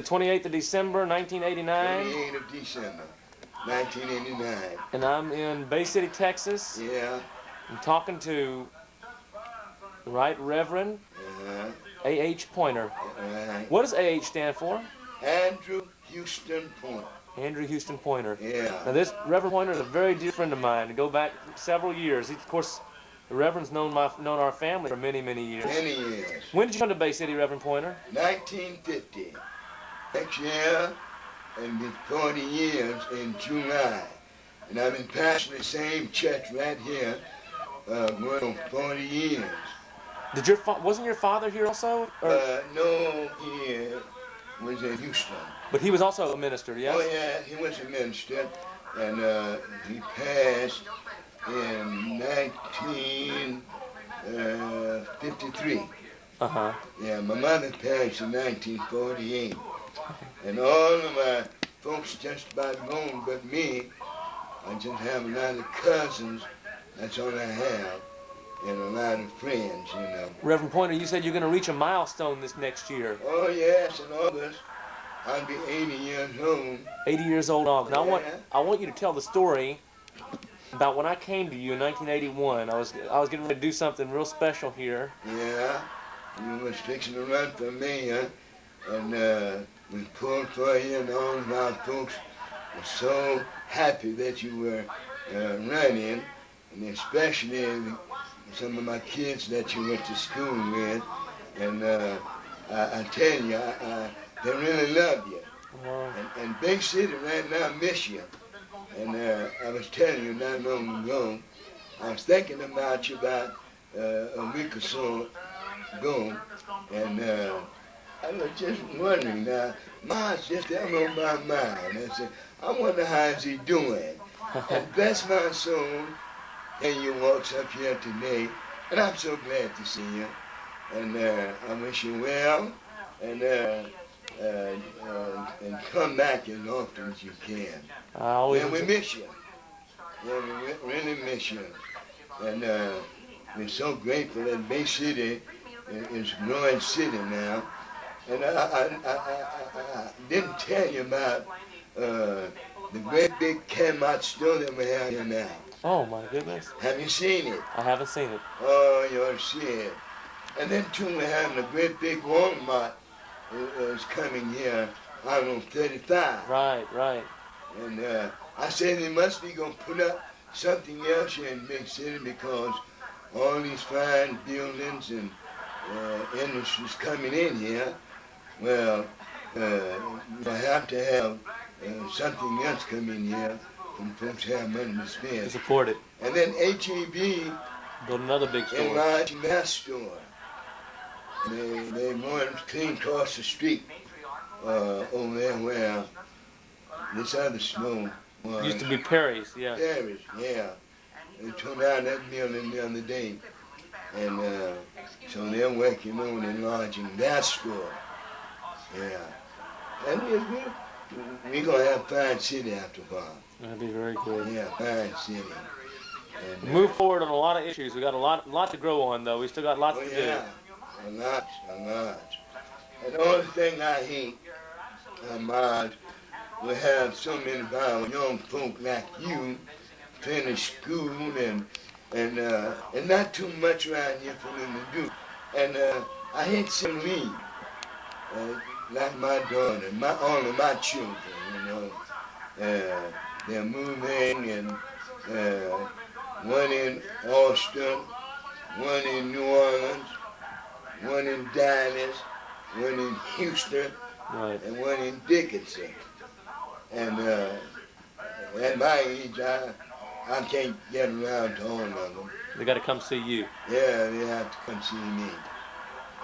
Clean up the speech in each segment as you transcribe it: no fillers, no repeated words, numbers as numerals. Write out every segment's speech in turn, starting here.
The 28th of December, 1989. 28th of December, 1989. And I'm in Bay City, Texas. Yeah. I'm talking to the Right Reverend A.H. Pointer. Right. What does A.H. stand for? Andrew Houston Pointer. Andrew Houston Pointer. Yeah. Now this Reverend Pointer is a very dear friend of mine. To go back several years. He, of course, the Reverend's known our family for many, many years. Many years. When did you come to Bay City, Reverend Pointer? 1950. Next year, it'll be 40 years in July. And I've been pastoring the same church right here going on 40 years. Wasn't your father here also? No, he was in Houston. But he was also a minister, yes? Oh yeah, he was a minister, and he passed in 1953. Uh-huh. Yeah, my mother passed in 1948. And all of my folks just about gone but me. I just have a lot of cousins, that's all I have, and a lot of friends, you know. Reverend Pointer, you said you're going to reach a milestone this next year. Oh yes, in August, I'll be 80 years old. 80 years old in August. Now, Yeah. I want you to tell the story about when I came to you in 1981. I was getting ready to do something real special here. Yeah, you was fixing to run for mayor, and we pulled for you, and all of our folks were so happy that you were running, and especially some of my kids that you went to school with, and I tell you, they really love you. And Big City right now miss you. And I was telling you not long ago, I was thinking about you about a week or so ago, and I was just wondering, Ma's just on my mind. I said, I wonder how is he doing? And bless my soul, and you walks up here today, and I'm so glad to see you. And I wish you well, and come back as often as you can. And we miss you. Yeah, we really miss you. And we're so grateful that Bay City is a growing city now. And I didn't tell you about the great big Kmart store that we have here now. Oh my goodness. Have you seen it? I haven't seen it. Oh, you ought to see it. And then too, we're having a great big Walmart is coming here out on 35. Right. And I said they must be going to put up something else here in Big City because all these fine buildings and industries coming in here. Well, you have to have something else come in here from folks who have money to spend. To support it. And then HEB build another big store. Enlarging that store. They going clean across the street over there where this other store was. Used to be Perry's, yeah. Perry's, yeah. They tore down that building the other day. And so they're working on enlarging that store. Yeah. And we're going to have fine city after a while. That'd be very good. Yeah, fine city. And, move forward on a lot of issues. We got a lot to grow on, though. We still got lots to do. A lot. And the only thing I hate, Ahmad, we have so many of our young folk like you finish school and not too much around here for them to do. And I hate to leave, like my daughter, all of my children, you know. They're moving, and one in Austin, one in New Orleans, one in Dallas, one in Houston, right, and one in Dickinson. And at my age, I can't get around to all of them. They got to come see you. Yeah, they have to come see me.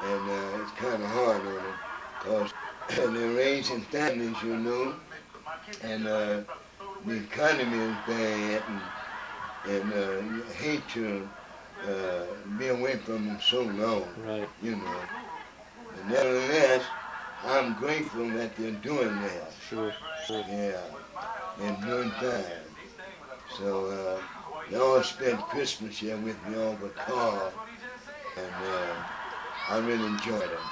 And it's kind of hard on them because they're raising families, you know, and the economy is bad, and you hate to be away from them so long, right, you know. But nevertheless, I'm grateful that they're doing that. Sure. Yeah, they're doing fine. So they all spent Christmas here with me over the car, and I really enjoyed them.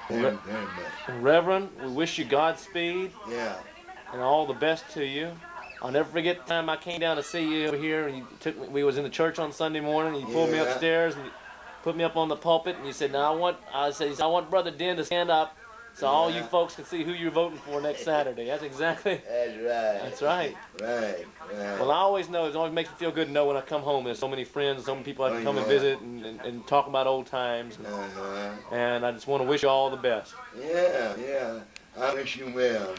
Very, very much. And Reverend, we wish you Godspeed Yeah. and all the best to you. I'll never forget the time I came down to see you over here, and you took me. We was in the church on Sunday morning, and you pulled me Yeah. upstairs and you put me up on the pulpit, and you said, "Now I want Brother Den to stand up, so all you Yeah. folks can see who you're voting for next Saturday." That's exactly. That's right. That's right. Right, right. Well, I always know. It always makes me feel good to know when I come home. There's so many friends, so many people I can come and visit and talk about old times. And I just want to wish you all the best. Yeah, yeah. I wish you well,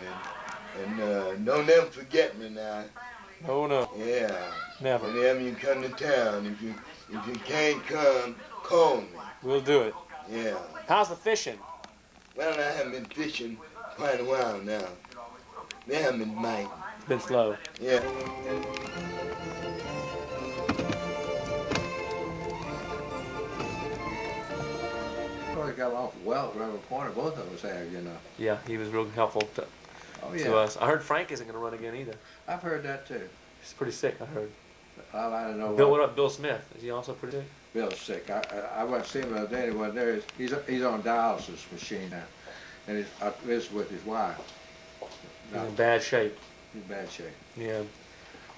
and don't ever forget me now. Oh no. Yeah. Never. Whenever you come to town, if you can't come, call me. We'll do it. Yeah. How's the fishing? Well, I haven't been fishing quite a while now. They haven't been biting. It's been slow. Yeah. Well, they got along well with Reverend Pointer, both of us have, you know. Yeah, he was real helpful to us. I heard Frank isn't going to run again either. I've heard that too. He's pretty sick, I heard. I don't know. Bill, what about Bill Smith? Is he also pretty sick? Bill's sick. I went to see him the other day. He wasn't there. He's on a dialysis machine now, and I visited with his wife. He's in bad shape. He's in bad shape. Yeah.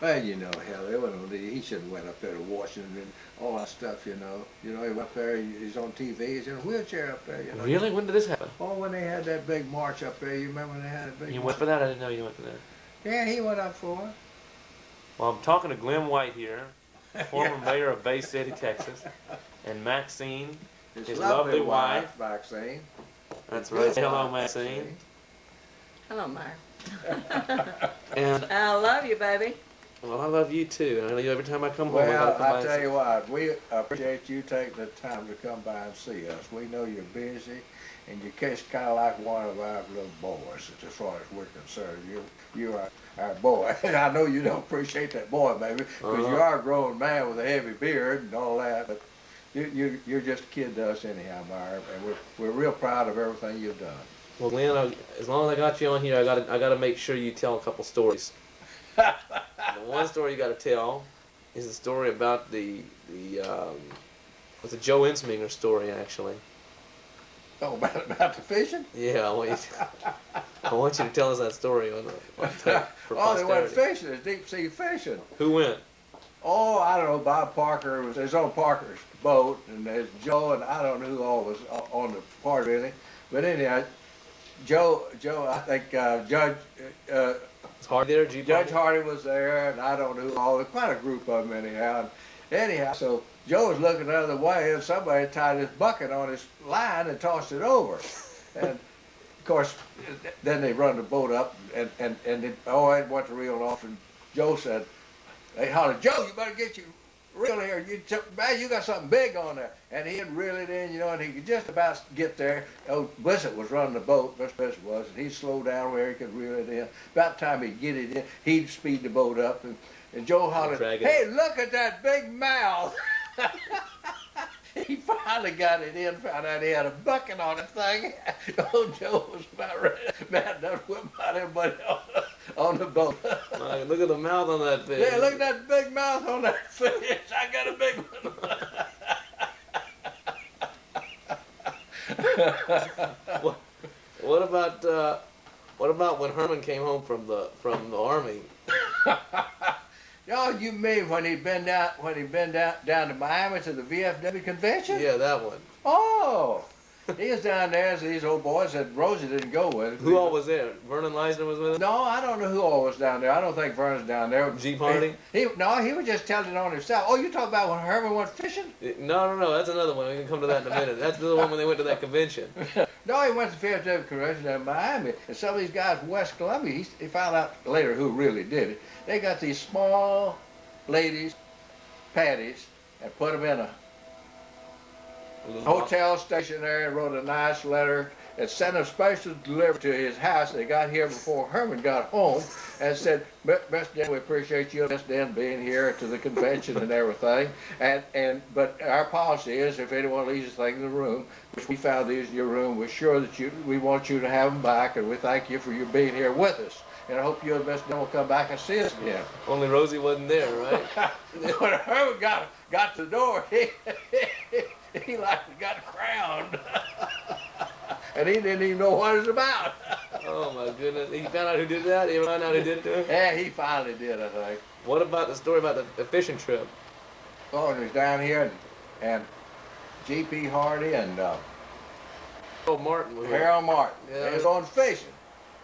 Well, you know, hell, he should have went up there to Washington and all that stuff, you know. You know, he went up there, he's on TV, he's in a wheelchair up there, you know. Really? When did this happen? Oh, when they had that big march up there, you remember when they had a big You march? went for that? I didn't know you went for that. Yeah, he went up for it. Well, I'm talking to Glen White here, former mayor of Bay City, Texas, and Maxine, his lovely wife. Maxine. That's right. Hello, Maxine. Hello, Mark. And I love you, baby. well, I love you too. I know every time I come home, I Well, gotta come by I and tell see- you what, we appreciate you taking the time to come by and see us. We know you're busy, and you're kind of like one of our little boys, as far as we're concerned. You are our boy. And I know you don't appreciate that boy, baby, because you are a grown man with a heavy beard and all that, but you're just a kid to us anyhow, Myra, and we're real proud of everything you've done. Well, Glenn, as long as I got you on here, I gotta make sure you tell a couple stories. The one story you gotta tell is the story about the Joe Insminger story, actually. Oh, about the fishing? Yeah, I want you to tell us that story on tape for Oh, they went posterity. fishing. It's deep sea fishing. Who went? Oh, I don't know. Bob Parker was on Parker's boat, and there's Joe, and I don't know who all was on the part of it. But anyhow, Joe, I think Judge Was Hardy there? Judge Hardy was there, and I don't know who all. Quite a group of them anyhow. Anyhow, so Joe was looking the other way, and somebody tied his bucket on his line and tossed it over. And of course, then they run the boat up, and it went to reel off, and Joe said, they hollered, "Joe, you better get your reel here. You got something big on there." And he had reeled it in, you know, and he could just about get there. Oh, Blissett was running the boat, Mr. Blissett was, and he'd slow down where he could reel it in. About the time he'd get it in, he'd speed the boat up, and Joe hollered, "Hey, look at that big mouth." He finally got it in, found out he had a bucket on the thing. Old Joe was about to whip out everybody on the boat. Look at the mouth on that fish. Yeah, look at that big mouth on that fish. I got a big one. What about when Herman came home from the army? Oh, you mean when he'd been down to Miami to the VFW convention? Yeah, that one. Oh, he was down there as these old boys said Rosie didn't go with him. Who all was there? Vernon Leisner was with him? No, I don't know who all was down there. I don't think Vernon's down there. Jeep Hardy? No, he was just telling it on himself. Oh, you talking about when Herman went fishing? No, that's another one. We can come to that in a minute. That's the one when they went to that convention. No, he went to the VFW convention in Miami, and some of these guys from West Columbia, he found out later who really did it. They got these small ladies' panties and put them in a hotel station there and wrote a nice letter and sent them special delivered to his house. They got here before Herman got home and said, "Best Dan, we appreciate you, Best Dan, being here to the convention and everything. But our policy is if anyone leaves a thing in the room, which we found these in your room, we're sure that we want you to have them back, and we thank you for your being here with us. And I hope you and Best Dan will come back and see us again." Only Rosie wasn't there, right? When Herman got to the door, he like got crowned. and he didn't even know what it was about. Oh my goodness! He found out who did that. He found out who did it to him. Yeah, he finally did, I think. What about the story about the fishing trip? Oh, and he was down here, and G.P. Hardy and Oh, Martin was there. Harold Martin. Yeah. They was going fishing.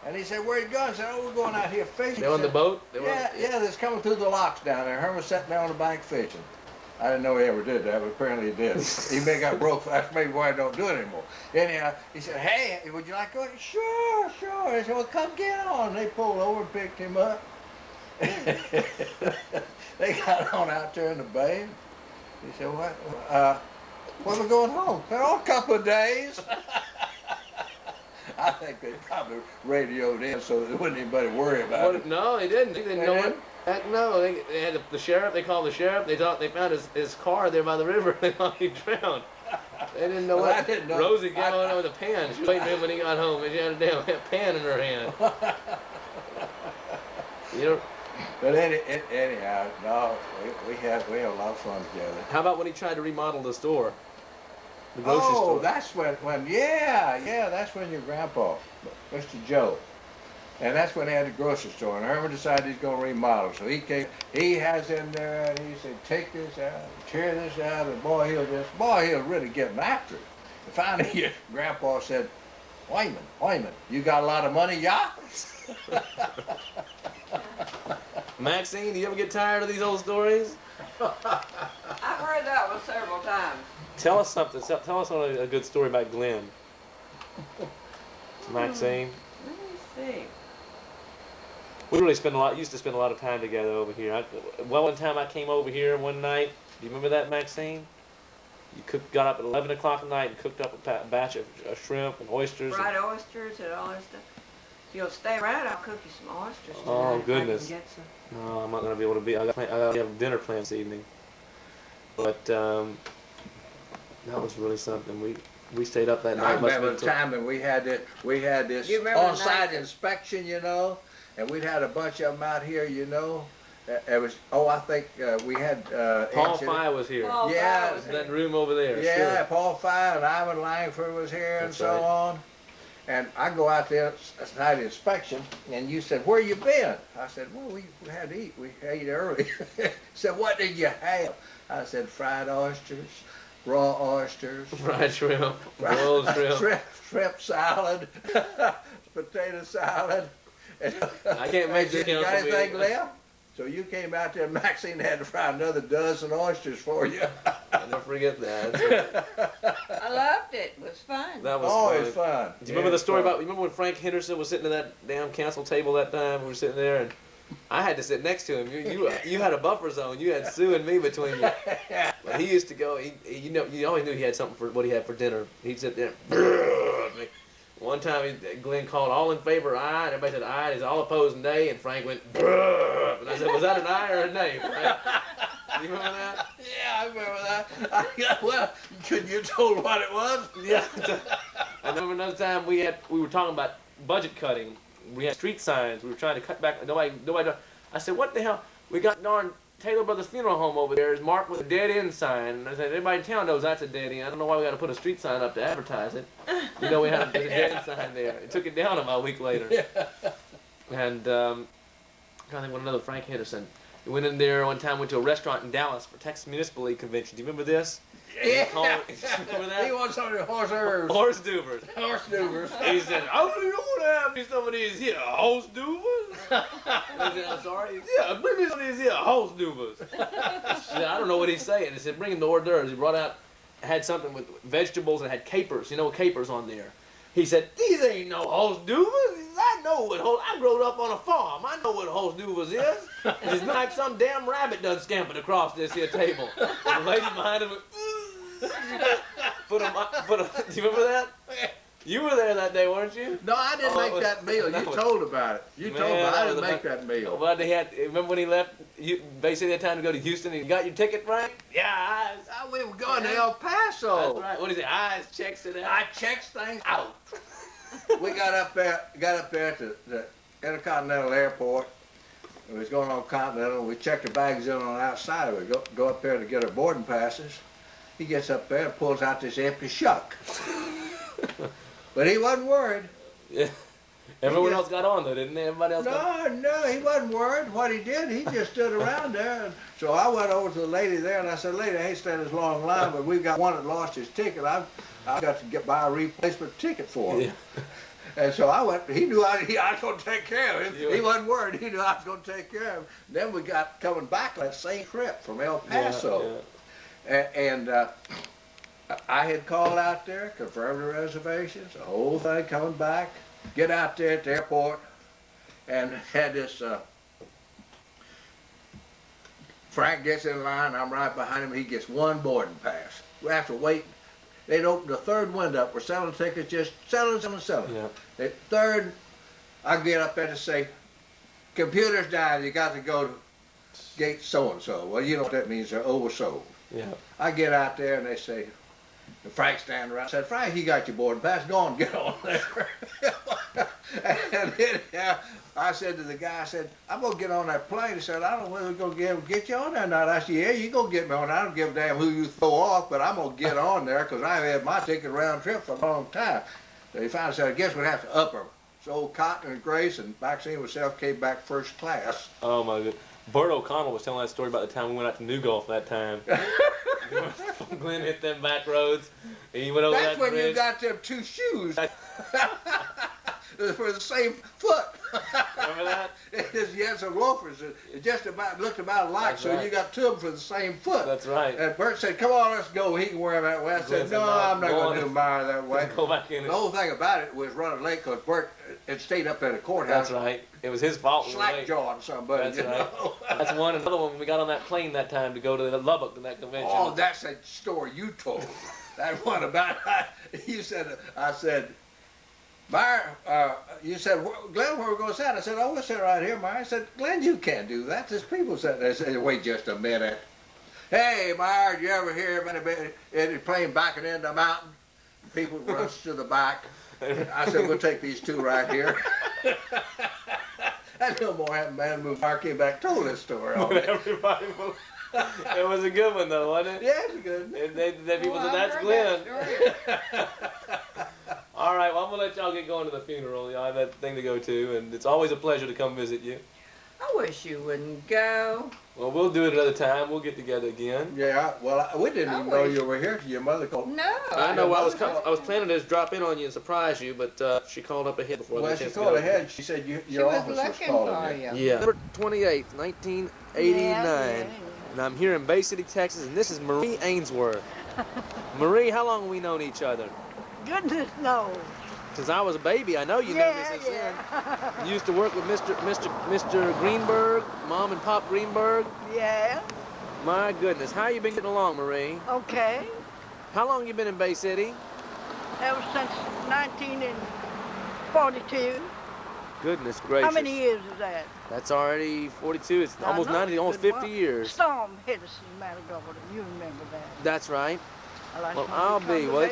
And he said, where you going? I said, oh, we're going out here fishing. They on the boat? They were Yeah, they're coming through the locks down there. Herman was sitting there on the bank fishing. I didn't know he ever did that, but apparently he did. He may got broke. That's maybe why I don't do it anymore. Anyhow, he said, hey, would you like to go? Sure, sure. I said, well, come get on. They pulled over and picked him up. They got on out there in the bay. He said, what? When are we going home? Said, oh, a couple of days. I think they probably radioed in so there wasn't anybody worry about it. No, they didn't. They didn't know it. Heck no. They had the sheriff. They called the sheriff. They thought they found his car there by the river. They thought he drowned. They didn't know what. I didn't know. Rosie came on with a pan. She was waiting for him when he got home, and she had a damn pan in her hand. You know. But anyhow, no, we had a lot of fun together. How about when he tried to remodel the store? The grocery store. That's when that's when your grandpa, Mr. Joe, and that's when they had the grocery store. And Herman decided he's going to remodel. So he has in there, and he said, take this out, tear this out, and he'll really get after it. And finally, your grandpa said, wait a minute, you got a lot of money, yeah? Maxine, do you ever get tired of these old stories? I've heard that one several times. Tell us something. Tell us a good story about Glen. Maxine. Let me see. We really used to spend a lot of time together over here. One time I came over here one night. Do you remember that, Maxine? You got up at 11 o'clock at night and cooked up a batch of shrimp and oysters. Fried oysters and all that stuff. If you'll stay around, I'll cook you some oysters tonight. Oh, if goodness. I can get some. No, I'm not going to be able to be. I got to have dinner planned this evening. But that was really something. We stayed up that night. I remember the time that we had this on-site inspection, you know, and we'd had a bunch of them out here, you know. It was, I think we had... Paul Fye was here. Yeah. Was that room over there. Yeah, sure. Paul Fye and Ivan Langford was here. That's and so right. on. And I go out there, night inspection, and you said, where you been? I said, well, we had to eat. We ate early. He said, what did you have? I said, fried oysters, raw oysters. Fried shrimp, boiled shrimp. Shrimp salad, potato salad. I can't make this You count got for me. anything left? So you came out there, and Maxine had to fry another dozen oysters for you. I'll never forget that. I loved it. It was fun. That was Oh, fun. it was fun. Do you remember the story about? You remember when Frank Henderson was sitting at that damn council table that time? We were sitting there, and I had to sit next to him. You had a buffer zone. You had Sue and me between you. But he used to go. You always knew he had something for what he had for dinner. He'd sit there. One time, Glenn called all in favor, aye, and everybody said aye, and he's all opposed, nay, and Frank went, brrr. And I said, was that an aye or a nay, Frank? Do you remember that? Yeah, I remember that. Well, could you told what it was? Yeah. I remember another time we were talking about budget cutting. We had street signs. We were trying to cut back. Nobody. I said, what the hell? We got darn Taylor Brothers Funeral Home over there is marked with a dead end sign. And I said, everybody in town knows that's a dead end. I don't know why we got to put a street sign up to advertise it. You know, there's a dead end sign there. It took it down about a week later. And I'm trying to think what another Frank Henderson. We went in there one time, went to a restaurant in Dallas for Texas Municipal League Convention. Do you remember this? Yeah. Remember that? He wants some of the horse hers. Horse duvers. Horse duvers. He said, I really want to have me some of these here horse duvers. I said, I'm sorry? Yeah, bring me some of these here horse duvers. Said, I don't know what he's saying. He said, bring him the hors d'oeuvres. He brought out, had something with vegetables and had capers. You know, capers on there. He said, these ain't no horse duvers. I know what I grew up on a farm. I know what horse duvers is. It's not like some damn rabbit done scampered across this here table. The lady behind him went, put him, do you remember that? You were there that day, weren't you? No, I didn't make that meal. You told about it. You told me. I didn't make that meal. Well, remember when he left, basically had time to go to Houston, and you got your ticket, Frank? Yeah, We were going to El Paso. That's right. What is it? Eyes checks it out. I checked things out. We got up there at the Intercontinental Airport. We was going on Continental. We checked the bags in on the outside. We go up there to get our boarding passes. He gets up there and pulls out this empty shuck. But he wasn't worried. Yeah. Everyone else got on though, didn't they? Everybody else got No, he wasn't worried. What he did, he just stood around there. And so I went over to the lady there and I said, "Lady, I hate standing this long line, but we've got one that lost his ticket. I've got to buy a replacement ticket for him." Yeah. And so I went. He knew I was going to take care of him. Yeah. He wasn't worried. He knew I was going to take care of him. Then we got coming back that same trip from El Paso, and I had called out there, confirmed the reservations, the whole thing coming back. Get out there at the airport and had this, Frank gets in line, I'm right behind him, he gets one boarding pass. We have to wait. They'd opened the third window up. We're selling tickets, just selling. Yeah. The third, I get up there to say, computer's down, you got to go to gate so-and-so. Well, you know what that means, they're oversold. Yeah. I get out there and they say, and Frank standing around. I said, "Frank, you got your boarding pass. Go on, get on there." And then I said to the guy, I said, "I'm going to get on that plane." He said, "I don't know whether we're going to get you on there or not." I said, "Yeah, you going to get me on there. I don't give a damn who you throw off, but I'm going to get on there because I've had my ticket round trip for a long time." So he finally said, "I guess we'd have to up her." So old Cotton and Grace and Maxine herself came back first class. Oh, my God. Burt O'Connell was telling that story about the time we went out to New Gulf that time. Glen hit them back roads. And he went over That's that when bridge. you got them two shoes for the same foot. Remember that? You had some loafers. It just looked about alike, That's so right. you got two of them for the same foot. That's right. And Burt said, "Come on, let's go. He can wear them that way." I said, "No, I'm not going to do mine that way." Go back in. The whole thing about it was running late because Burt had stayed up at the courthouse. That's right. It was his fault. Slack-jawing somebody. That's right. That's one. Another one when we got on that plane that time to go to Lubbock to that convention. Oh, that's a story you told. That one about, you said, I said, "Meyer," you said, "Glen, where are we going to sit?" I said, "Oh, we'll sit right here, Meyer." I said, "Glen, you can't do that. There's people sitting there." I said, "Wait just a minute. Hey, Meyer, did you ever hear of any plane backing into the mountain? People rush to the back." I said, "We'll take these two right here." That no more happened, man. Meyer came back and told this story. Everybody moved. It was a good one, though, wasn't it? Yeah, it was a good one. And people said, "That's Glen." All right, well, I'm going to let y'all get going to the funeral. Y'all have that thing to go to, and it's always a pleasure to come visit you. I wish you wouldn't go. Well, we'll do it another time. We'll get together again. Yeah, well, we didn't even know you were here till your mother called. No. I know. I was planning to just drop in on you and surprise you, but she called up ahead before. Well, she called ahead. She said your office was calling you. Yeah. November 28th, 1989. Yeah. And I'm here in Bay City, Texas, and this is Marie Ainsworth. Marie, how long have we known each other? Goodness knows. Since I was a baby. I know you know me since then. You used to work with Mr. Greenberg, Mom and Pop Greenberg. Yeah. My goodness, how you been getting along, Marie? Okay. How long you been in Bay City? That was since 1942. Goodness gracious. How many years is that? That's already 42. It's almost 90, almost 50 years. Storm hit us in Matagorda. You remember that? That's right. Well, I'll be. Well,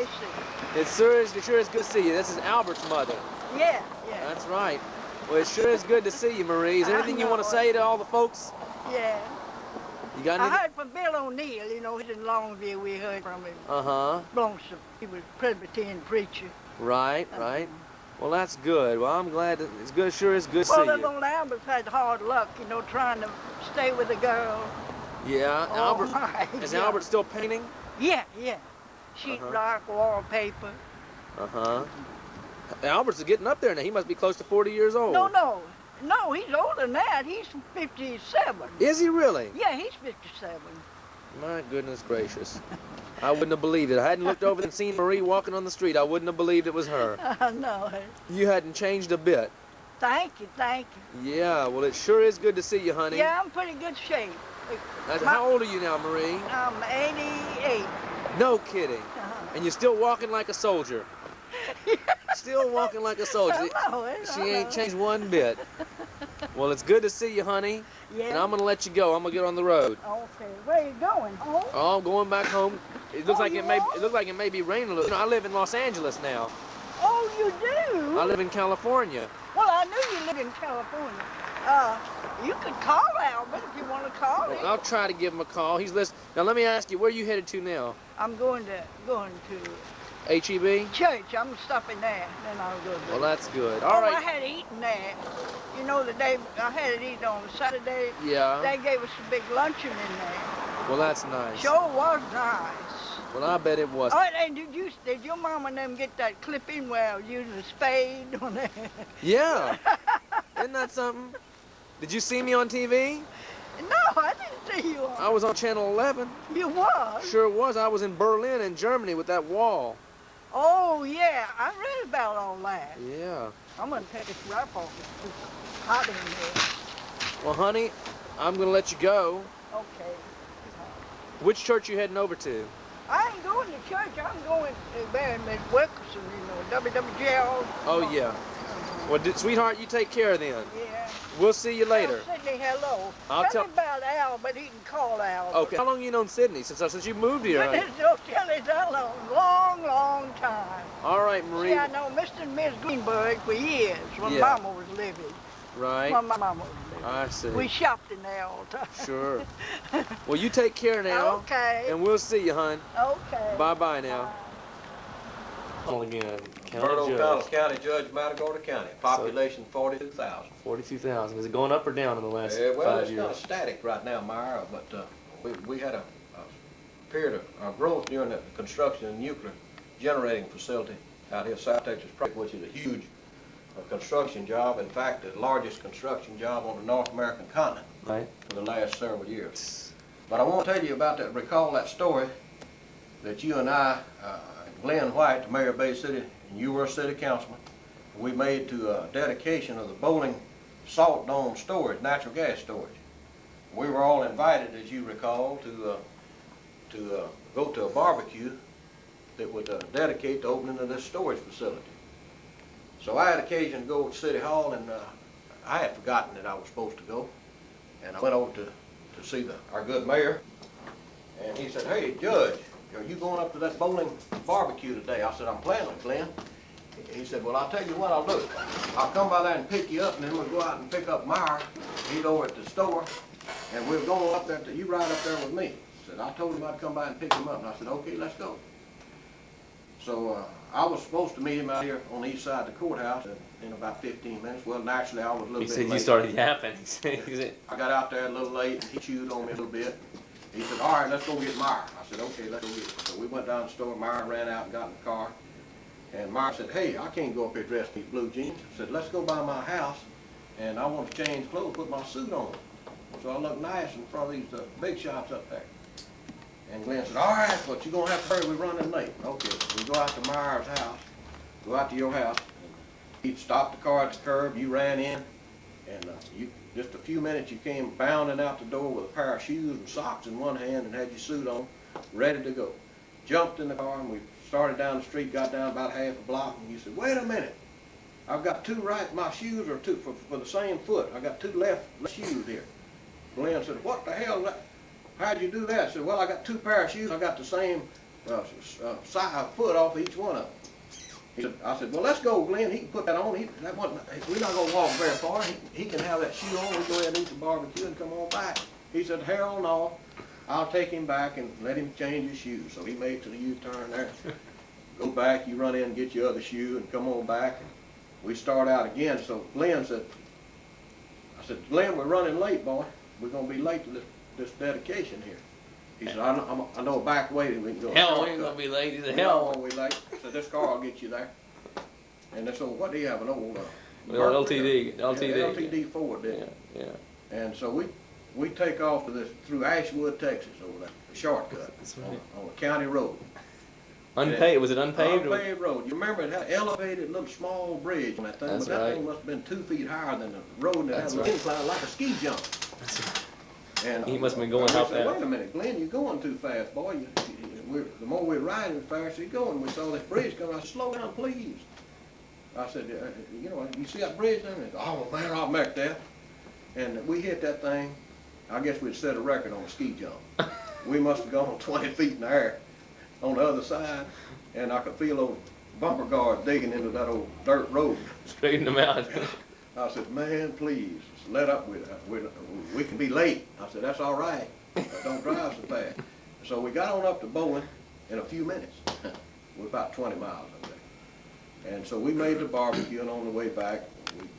it sure is good to see you. This is Albert's mother. Yeah. That's right. Well, it sure is good to see you, Marie. Is there anything you want to say to all the folks? Yeah. You got anything? I heard from Bill O'Neill. You know, he's in Longview. We heard from him. He was a Presbyterian preacher. Right. Well, that's good. Well, I'm glad. It's good. Sure is good to see you. Well, old Albert's had hard luck, you know, trying to stay with a girl. Yeah. Albert. Is Albert still painting? Yeah. Sheetrock, wallpaper. Albert's getting up there now. He must be close to 40 years old. No, he's older than that. He's 57. Is he really? Yeah, he's 57. My goodness gracious. I wouldn't have believed it. I hadn't looked over and seen Marie walking on the street. I wouldn't have believed it was her. No. You hadn't changed a bit. Thank you. Yeah, well, it sure is good to see you, honey. Yeah, I'm in pretty good shape. How old are you now, Marie? I'm 88. No kidding. And you're still walking like a soldier. Still walking like a soldier. She ain't changed one bit. Well, it's good to see you, honey. Yeah. And I'm going to let you go. I'm going to get on the road. Okay. Where are you going? Home? Oh, I'm going back home. It looks like it may be raining a little. You know, I live in Los Angeles now. Oh, you do? I live in California. Well, I knew you lived in California. You could call Albert if you want to call him. I'll try to give him a call. He's listening. Now, let me ask you, where are you headed to now? I'm going to H-E-B? Church. I'm stopping there. Then I'll go there. Well, that's good. All right. I had eaten there. You know, the day I had it eaten on Saturday. Yeah. They gave us a big luncheon in there. Well, that's nice. Sure was nice. Well, I bet it was. Oh, and did your mom and them get that clipping where using a spade on there? Yeah. Isn't that something? Did you see me on TV? No, I didn't see you on. I was on Channel 11. You was? Sure was. I was in Berlin in Germany with that wall. Oh, yeah. I read about all that. Yeah. I'm going to take this wrap off. It's too hot in here. Well, honey, I'm going to let you go. Okay. Which church you heading over to? I ain't going to church. I'm going to bury Miss Wilkerson, you know, WWJL. Oh, yeah. Well, sweetheart, you take care then. Yeah. We'll see you later. Tell Sidney hello. I'll tell me about Al, but he can call Al. Okay. How long you known Sydney? Since you moved here? Goodness, don't tell us that long, long time. All right, Marie. See, I know Mr. and Miss Greenberg for years when Yeah. Mama was living. Right. When my mama was living. I see. We shopped in there all the time. Sure. Well, you take care now. Okay. And we'll see you, hon. Okay. Bye-bye now. Again, Burt O'Connell, County Judge, Matagorda County. Population 42,000. 42,000. Is it going up or down in the last Well, 5 it's years? kind of static right now, Meyer, but we had a period of growth during the construction of the nuclear generating facility out here, South Texas, which is a huge construction job. In fact, the largest construction job on the North American continent for the last several years. But I want to tell you about that, recall that story that you and I, Glen White, the mayor of Bay City, and you were a city councilman, we made to a dedication of the Bowling Salt Dome storage, natural gas storage. We were all invited, as you recall, to go to a barbecue that would dedicate the opening of this storage facility. So I had occasion to go to City Hall, and I had forgotten that I was supposed to go. And I went over to see our good mayor, and he said, "Hey, Judge, are you going up to that bowling barbecue today?" I said, "I'm planning, Glenn." He said, "Well, I'll tell you what I'll do. I'll come by there and pick you up, and then we'll go out and pick up Meyer. He's over at the store, and we're going up there, you ride up there with me." He said, "I told him I'd come by and pick him up." And I said, "Okay, let's go." So I was supposed to meet him out here on the east side of the courthouse in about 15 minutes. Well, naturally, I was a little bit late. He said you started yapping. I got out there a little late, and he chewed on me a little bit. He said, "All right, let's go get Meyer." I said, "Okay, let's go get him." So we went down to the store. Meyer ran out and got in the car. And Meyer said, "Hey, I can't go up here dressed in these blue jeans." I said, "Let's go by my house, and I want to change clothes, put my suit on, so I look nice in front of these big shots up there." And Glenn said, "All right, but you're going to have to hurry, we're running late." Okay, we go out to Meyer's house, go out to your house. He stopped the car at the curb, you ran in, and just a few minutes you came bounding out the door with a pair of shoes and socks in one hand and had your suit on, ready to go. Jumped in the car, and we started down the street, got down about half a block, and you said, "Wait a minute, I've got my shoes are two for the same foot. I got two left shoes here." Glenn said, "What the hell? How'd you do that?" I said, "Well, I got two pair of shoes. I got the same size foot off of each one of them." I said, "Well, let's go, Glenn. He can put that on. We're not going to walk very far. He can have that shoe on. We go ahead and eat the barbecue and come on back." He said, "Hell no. I'll take him back and let him change his shoes." So he made to the U-turn there. Go back, you run in and get your other shoe and come on back. And we start out again. So Glenn said, I said, "Glenn, we're running late, boy. We're going to be late to this dedication here." He said, I know a back way that we can go. "Hell, we ain't going to be late." He said, "Hell, we late." I said, "This car will get you there." And they said, "What do you have, an old LTD. LTD Ford, didn't it?" Yeah. And so we take off through Ashwood, Texas, over there, a shortcut. That's right. On a county road. Unpaved? Was it unpaved? Unpaved road. You remember it had an elevated little small bridge on that thing, That's but that right. thing must have been 2 feet higher than the road, and it had That's a right. incline like a ski jump. That's right. And He must have been going I up said, that. "Wait a minute, Glenn, you're going too fast, boy. The more we're riding, the faster you're going." We saw this bridge coming. I said, "Slow down, please." I said, "You see that bridge down there?" He said, "Oh, man, I'll make that." And we hit that thing. I guess we'd set a record on a ski jump. We must have gone 20 feet in the air on the other side, and I could feel those bumper guards digging into that old dirt road. Straighten them out. I said, "Man, please, let up with it. We can be late." I said, "That's all right. Don't drive so fast." So we got on up to Bowling in a few minutes. we're about 20 miles, I think. And so we made the barbecue, and on the way back,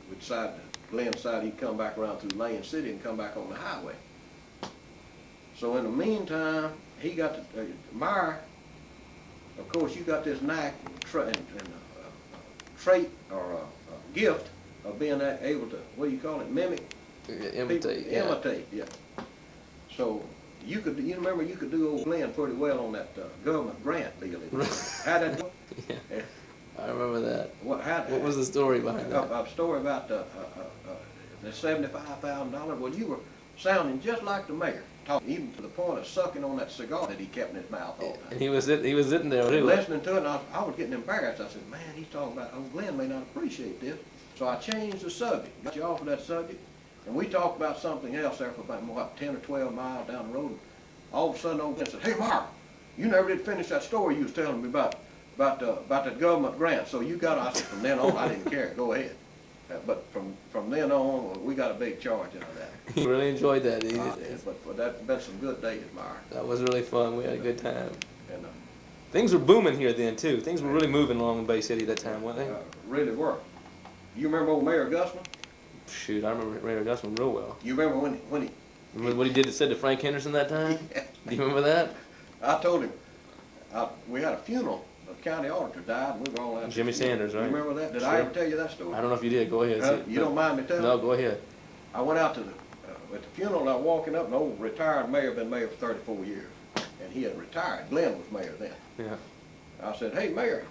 we decided, Glen decided he'd come back around through Lane City and come back on the highway. So in the meantime, he got to, Meyer, of course, you got this knack and trait or a gift of being able to, what do you call it, mimic? Imitate. People, imitate, yeah. So you remember you could do old Glen pretty well on that government grant deal. How that go? Yeah. I remember that. What was the story behind that? A story about the $75,000. Well, you were sounding just like the mayor, talking even to the point of sucking on that cigar that he kept in his mouth all the time. And he was sitting there too. Listening to it, and I was getting embarrassed. I said, man, he's talking about, oh, Glen may not appreciate this. So I changed the subject, got you off of that subject, and we talked about something else there for about, what, 10 or 12 miles down the road. All of a sudden, old Glen said, hey, Mark, you never did finish that story you was telling me about that government grant. So you got, I said, from then on, I didn't care. Go ahead. But from then on, we got a big charge out of that. He really enjoyed that. But that's been some good days, Mark. That was really fun. We had a good time. And, things were booming here then, too. Things were really moving along in Bay City that time, weren't they? Really were. You remember old Mayor Gusman? Shoot, I remember Mayor Gusman real well. You remember when he... Remember what he said to Frank Henderson that time? Yeah. Do you remember that? I told him, we had a funeral. The county auditor died, and we were all out. Jimmy Sanders, right? You remember that? Did Sure. I ever tell you that story? I don't know if you did. Go ahead. You don't mind me telling? No, go ahead. I went out to at the funeral, and I was walking up, an old retired mayor, been mayor for 34 years. And he had retired. Glen was mayor then. Yeah. I said, hey, Mayor,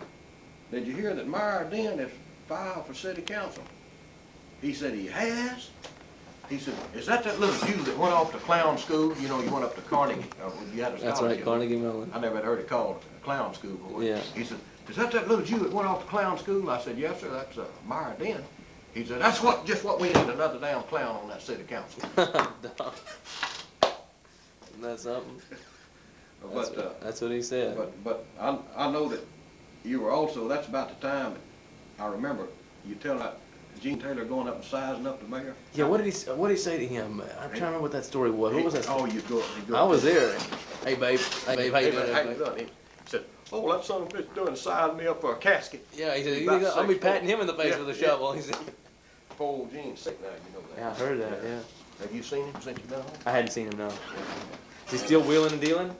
did you hear that Meyer Den has filed for city council? He said, he has? He said, is that little Jew that went off to clown school? You know, you went up to Carnegie. You had a That's right, Carnegie Mellon. I never had heard it called a clown school before. Yeah. He said, is that little Jew that went off to clown school? I said, yes, sir, that's Meyer Den. He said, that's just what we need, another damn clown on that city council. That's something. That's what he said. But I know that you were also, that's about the time, I remember you telling that Gene Taylor going up and sizing up the mayor. Yeah, what did he say to him? I'm trying to remember what that story was. What was that story? Oh, you go. I was there. Hey, babe. Hey, babe, how you doing? How you doing? He said, oh, that son of a bitch doing sizing me up for a casket. Yeah, he said, I'll be patting him in the face with a shovel. He said, poor old Gene's sick now, you know that. Yeah, I heard that, yeah. Have you seen him since you've been home? I hadn't seen him, no. Is he still wheeling and dealing?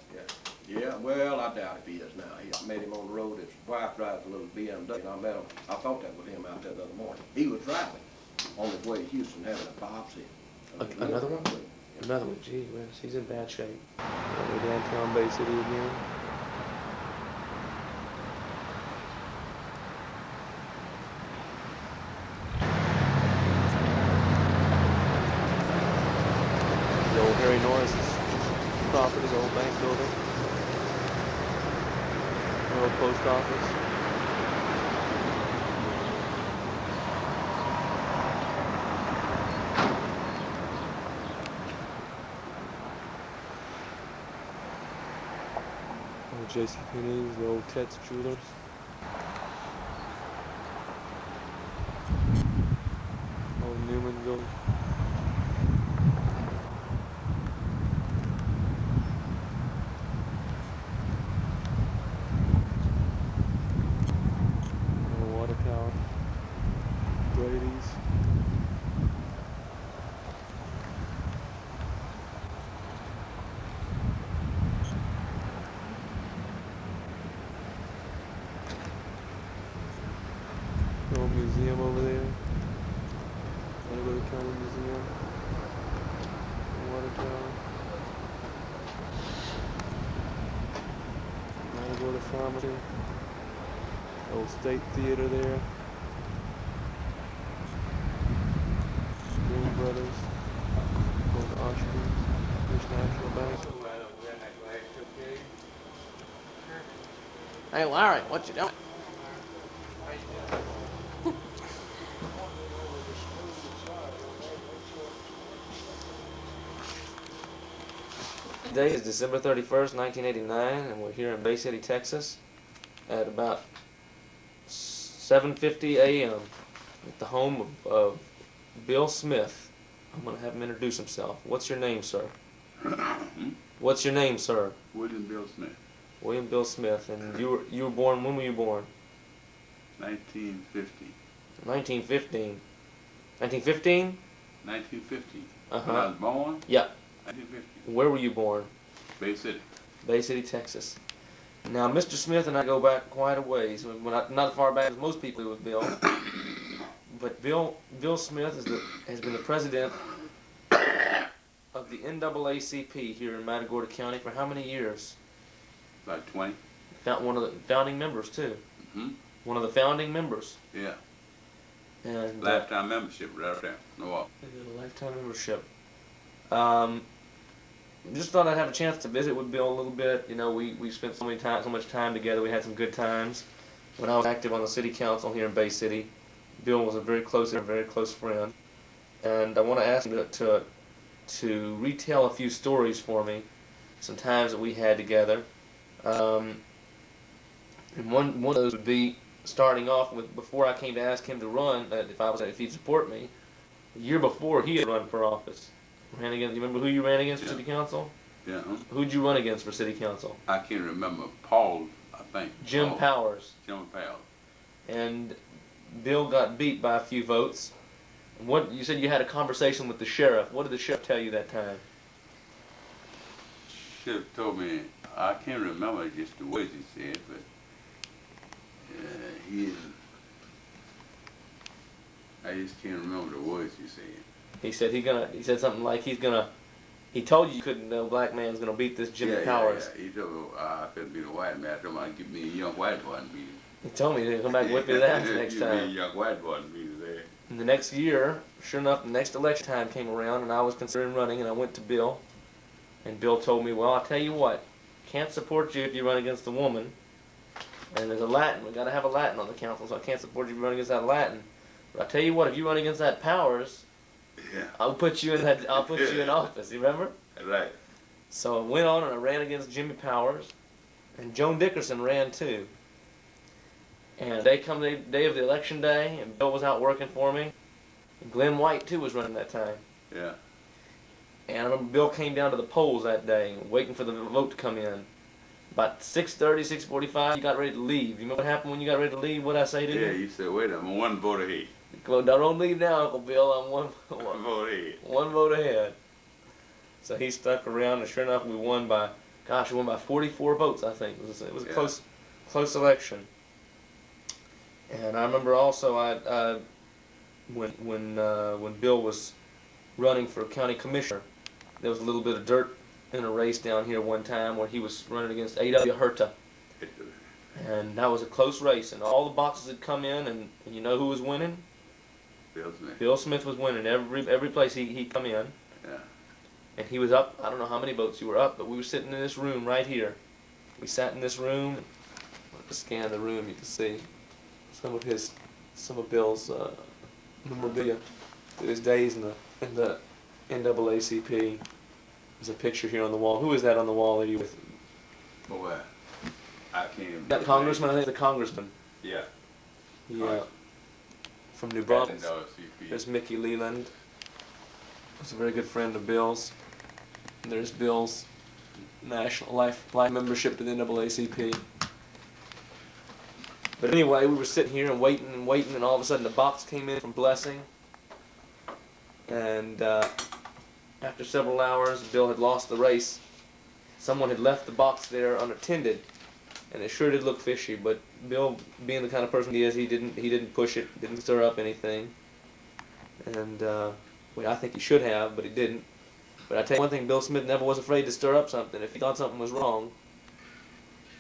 Yeah, well, I doubt if he is now. I met him on the road. His wife drives a little BMW, and I met him. I thought that was him out there the other morning. He was driving on his way to Houston having a biopsy. Another one? Another one. Gee whiz, he's in bad shape. We're downtown Bay City again. The old Harry Norris's property, the old bank building. The old post office. JCPenney's, the old Tet's Jewelers. Old Newmanville. Old water tower. Brady's. Old museum over there. Wanna County Museum. Water tower. Wanna Pharmacy. Old State Theater there. Green Brothers. Old Oshkosh. First National Bank. Hey Larry, what you doing? Today is December 31st, 1989, and we're here in Bay City, Texas at about 7:50 a.m. at the home of Bill Smith. I'm going to have him introduce himself. What's your name, sir? What's your name, sir? William Bill Smith. William Bill Smith. And you were born, when were you born? 1950. 1915. 1915? 1950. Uh-huh. When I was born? Yeah. 1950. Where were you born? Bay City. Bay City, Texas. Now, Mr. Smith and I go back quite a ways. Not as far back as most people do with Bill. But Bill Smith has been the president of the NAACP here in Matagorda County for how many years? About 20. One of the founding members, too. Mm-hmm. One of the founding members. Yeah. And lifetime membership right there. No off. A lifetime membership. Just thought I'd have a chance to visit with Bill a little bit. You know, we spent so much time together. We had some good times. When I was active on the city council here in Bay City, Bill was a very close friend. And I want to ask him to retell a few stories for me, some times that we had together. And one of those would be starting off with before I came to ask him to run, if he'd support me. The year before he had run for office. Ran against. You remember who you ran against for city council? Yeah. Who'd you run against for city council? I can't remember. Paul, I think. Jim Paul. Powers. Jim Powers. And Bill got beat by a few votes. And what you said you had a conversation with the sheriff. What did the sheriff tell you that time? Sheriff told me, I can't remember just the words he said, but I just can't remember the words he said. He said something like he told you couldn't, no black man's gonna beat this Jimmy Powers. Yeah. He told me I couldn't beat a white man. I told him I'd give me a young white boy and beat him. He told me to come back and whip his ass next Give me a time. young white boy and beat his ass. And the next year, sure enough, the next election time came around, and I was considering running, and I went to Bill, and Bill told me, well, I'll tell you what, can't support you if you run against a woman, and there's a Latin, we gotta have a Latin on the council, so I can't support you if you run against that Latin. But I'll tell you what, if you run against that Powers, yeah, I'll put you in office, you remember? Right. So I went on and I ran against Jimmy Powers, and Joan Dickerson ran too. And day of the election day, and Bill was out working for me. And Glen White too was running that time. Yeah. And I remember Bill came down to the polls that day, waiting for the vote to come in. About 6:30, 6:45, you got ready to leave. You remember what happened when you got ready to leave? What I say to you? Yeah, you said, wait, I'm one vote ahead. Well, don't leave now, Uncle Bill. I'm One vote ahead. one vote ahead. So he stuck around, and sure enough, we won by 44 votes, I think. It was a close election. And I remember also, when Bill was running for county commissioner, there was a little bit of dirt in a race down here one time where he was running against A.W. Herta. And that was a close race, and all the boxes had come in, and you know who was winning? Bill Smith. Bill Smith was winning every place he come in. Yeah. And he was up, I don't know how many votes you were up, but we were sitting in this room right here. We sat in this room. Let me scan the room, you can see some of Bill's memorabilia through his days in the NAACP. There's a picture here on the wall. Who is that on the wall that you with? Boy, I can't remember. That congressman, I think the congressman. Yeah. Yeah. From New Braunfels. NAACP. There's Mickey Leland. He's a very good friend of Bill's. And there's Bill's national life membership to the NAACP. But anyway, we were sitting here and waiting, and all of a sudden the box came in from Blessing. And after several hours, Bill had lost the race. Someone had left the box there unattended, and it sure did look fishy. But Bill, being the kind of person he is, he didn't push it, didn't stir up anything. And I think he should have, but he didn't. But I tell you one thing, Bill Smith never was afraid to stir up something. If he thought something was wrong,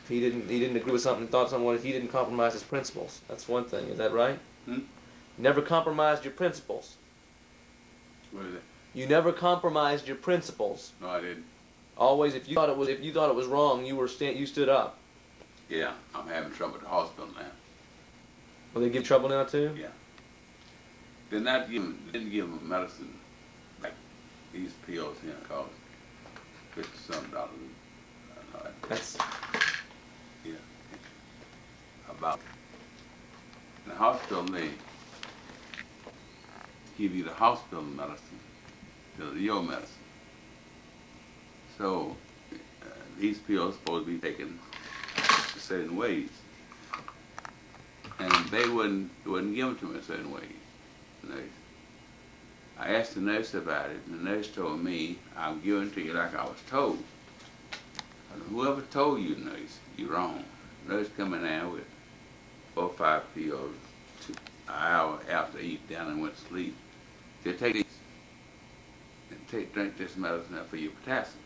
if he didn't agree with something, thought something was, he didn't compromise his principles. That's one thing. Is that right? Hmm? Never compromised your principles. What is it? You never compromised your principles. No, I didn't. Always, if you thought it was wrong, you stood up. Yeah, I'm having trouble at the hospital now. Will they give trouble now too? Yeah. Didn't give them medicine like these pills here cost $50-something. That's yeah. About in the hospital they give you the hospital medicine, your medicine. So these pills supposed to be taken certain ways. And they wouldn't give them to me certain ways. Nurse. I asked the nurse about it, and the nurse told me, I'm giving to you like I was told. I said, whoever told you, nurse, you're wrong. Nurse coming down with 4 or 5 pills an hour after eat down and went to sleep. Said, take these and drink this medicine for your potassium.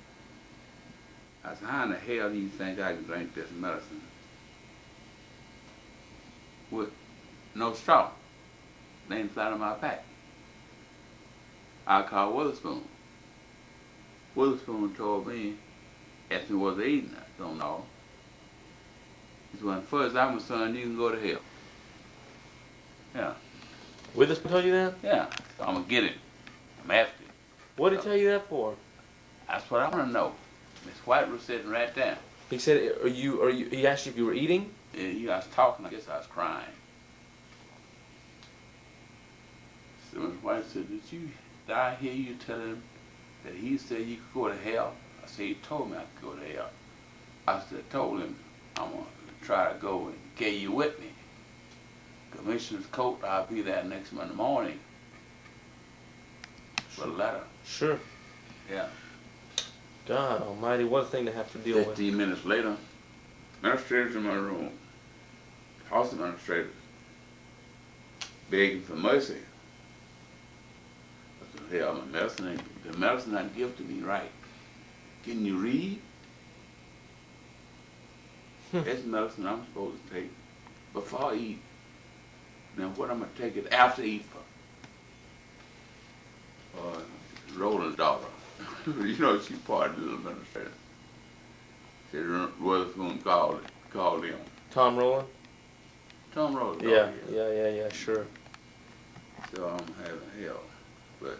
I said, how in the hell do you think I can drink this medicine with no straw? Laying flat on my back. I called Witherspoon. Witherspoon told me, asked me was I eating. I don't know. He said, well, as far as I'm concerned, you can go to hell. Yeah. Witherspoon told you that? Yeah. So I'm going to get him. I'm after him. What did he tell you that for? That's what I want to know. Miss White was sitting right there. He said, he asked you if you were eating? Yeah, I was talking. I guess I was crying. So Miss White said, did I hear you tell him that he said you could go to hell? I said, he told me I could go to hell. I said, told him I'm going to try to go and get you with me. Commissioner's court, I'll be there next Monday morning. For a letter. Sure. Yeah. God almighty, what a thing to have to deal with. 15 minutes later, administrators in my room, house administrators, begging for mercy. I said, hell, the medicine I give to me, right? Can you read? That's medicine I'm supposed to take before I eat. Now what I'm going to take it after I eat for? Roland's daughter. You know, she part of the little administrator. Said Witherspoon called him. Tom Rowland? Tom Rowland. Yeah, sure. So I'm having hell. But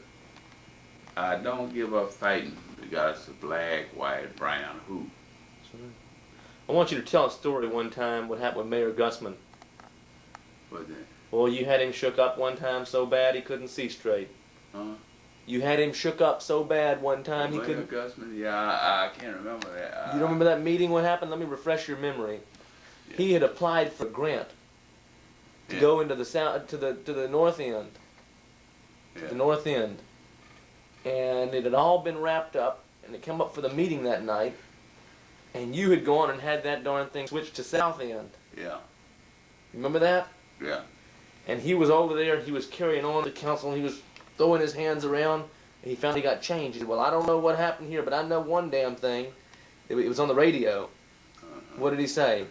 I don't give up fighting regardless of black, white, brown, who. I want you to tell a story one time what happened with Mayor Gussman. What's that? Well, you had him shook up one time so bad he couldn't see straight. Huh? You had him shook up so bad one time he couldn't... Gussman? Yeah, I can't remember that. You don't remember that meeting? What happened? Let me refresh your memory. Yeah. He had applied for a grant to go into the south, to the north end. To the north end. And it had all been wrapped up, and it came up for the meeting that night, and you had gone and had that darn thing switched to south end. Yeah. You remember that? Yeah. And he was over there, and he was carrying on the council, and he was throwing his hands around, and he found he got changed. He said, well, I don't know what happened here, but I know one damn thing. It was on the radio. What did he say?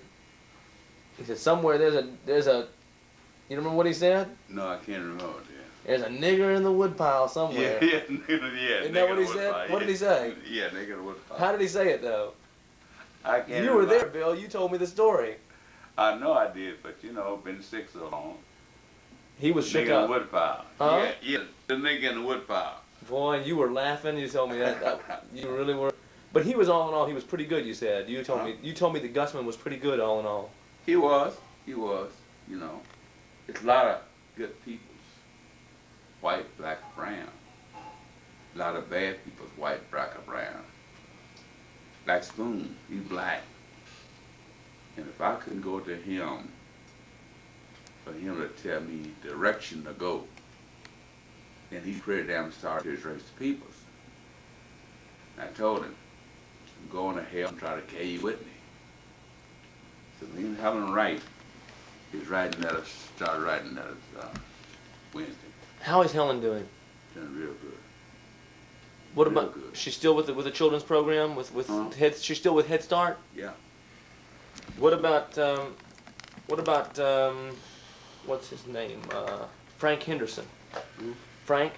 He said, somewhere there's a, you remember what he said? No, I can't remember that. There's a nigger in the woodpile somewhere. Yeah. Isn't that what he said? What did he say? Yeah, nigger in the woodpile. How did he say it, though? I can't You were there, Bill. You told me the story. I know I did, but you know, been sick so long. He was shook Nigger in up. the woodpile. Huh? Yeah, the nigger in the woodpile. Boy, you were laughing. You told me that. You really were. But he was, all in all, he was pretty good, you said. You told me that Gussman was pretty good, all in all. He was, you know. It's a lot of good peoples. White, black, brown. A lot of bad peoples, white, black, or brown. Like Spoon, he's black. And if I couldn't go to him, for him to tell me direction to go, then he pretty damn sorry to his race of peoples. And I told him, I'm going to hell and try to carry you with me. So when he was having a right, he was writing letters, started writing letters Wednesday. How is Helen doing? Doing real good. What real about, good. She's still with the children's program, with she's still with Head Start? Yeah. What about, what's his name? Frank Henderson. Who? Frank?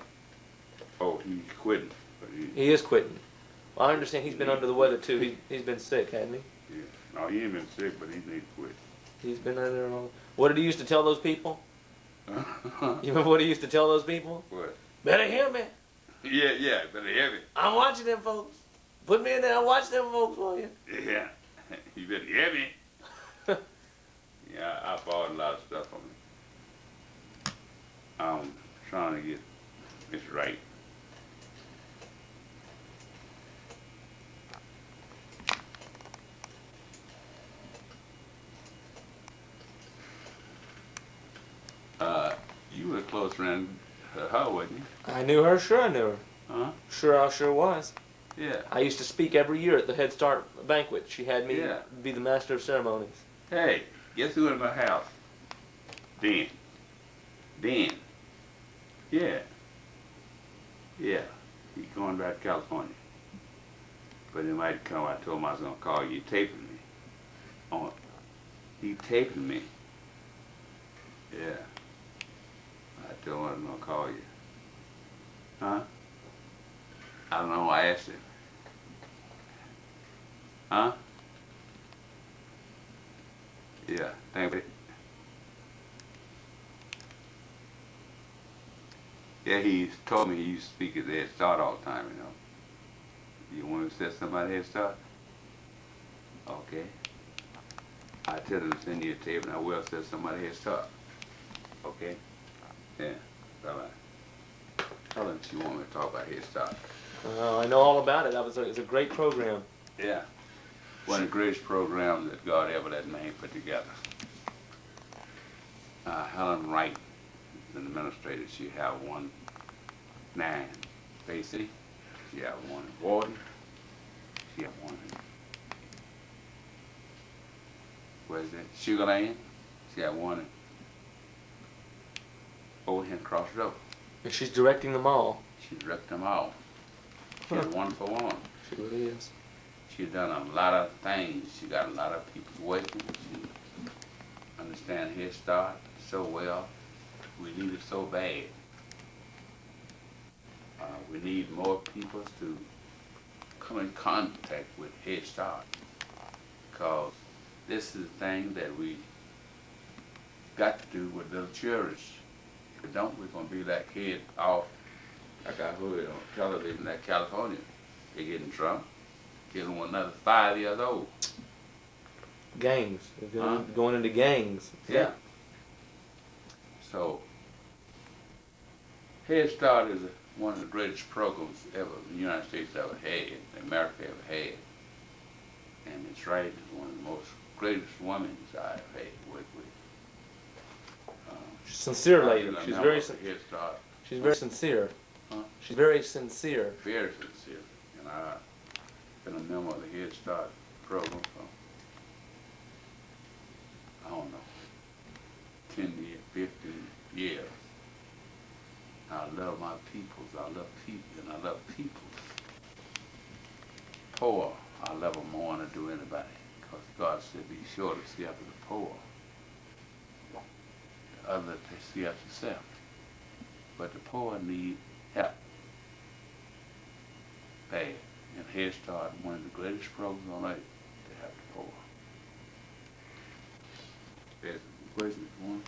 Oh, he's quitting. But He is quitting. Well, I understand he's been under the weather too. He's been sick, hasn't he? Yeah. No, he ain't been sick, but he needs to quit. He's been under there all. What did he used to tell those people? You remember what he used to tell those people? What? Better hear me. Yeah, better hear me. I'm watching them folks. Put me in there. I'll watch them folks for you. Yeah, you better hear me. Yeah, I bought a lot of stuff from him. I'm trying to get this right. close friend of her, wasn't you? I knew her, sure I knew her. Huh? Sure, I sure was. Yeah. I used to speak every year at the Head Start banquet. She had me be the master of ceremonies. Hey, guess who in my house? Dan. Dan. Yeah. Yeah. He's going back to California. But he might come. I told him I was going to call you. Taping me. Oh, he taping me. Yeah. I told him I was going to call you. Huh? I don't know. I asked him. Huh? Yeah. Thank you. Yeah, he told me he used to speak at the Head Start all the time, you know. You want to set somebody Head Start? Okay. I tell him to send you a tape and I will set somebody Head Start. Okay? Yeah. Bye-bye. Tell him you want me to talk about Head Start. I know all about it. It's a great program. Yeah. One of the greatest programs that God ever let man put together. Helen Wright, the administrator, she have 1-9 Bay City. She have one in Warden. She have one in, where's that? Sugar Land. She have one in over here across the road. And she's directing them all. She directed them all. She's a wonderful woman. She really is. She's done a lot of things. She got a lot of people working. She understands Head Start so well. We need it so bad. We need more people to come in contact with Head Start, because this is the thing that we got to do with little children. If we don't, we're going to be like head off, like I heard on television, that California. They're getting drunk, killing one another 5 years old. Gangs. They're going into gangs. Yeah. So, Head Start is one of the greatest programs ever the United States ever had, America ever had. And it's right, it's one of the most greatest women I've had worked with. She's a sincere lady. She's very Head Start. She's very sincere. Huh? She's very sincere. Very sincere. And I've been a member of the Head Start program for, I don't know, 10 years, 15 years. I love my peoples, I love people, and I love peoples. Poor, I love them more than I do anybody, because God said be sure to see after the poor. The other to see after self. But the poor need help. Bad. And Head Start, one of the greatest programs on earth to help the poor. There's a question, one.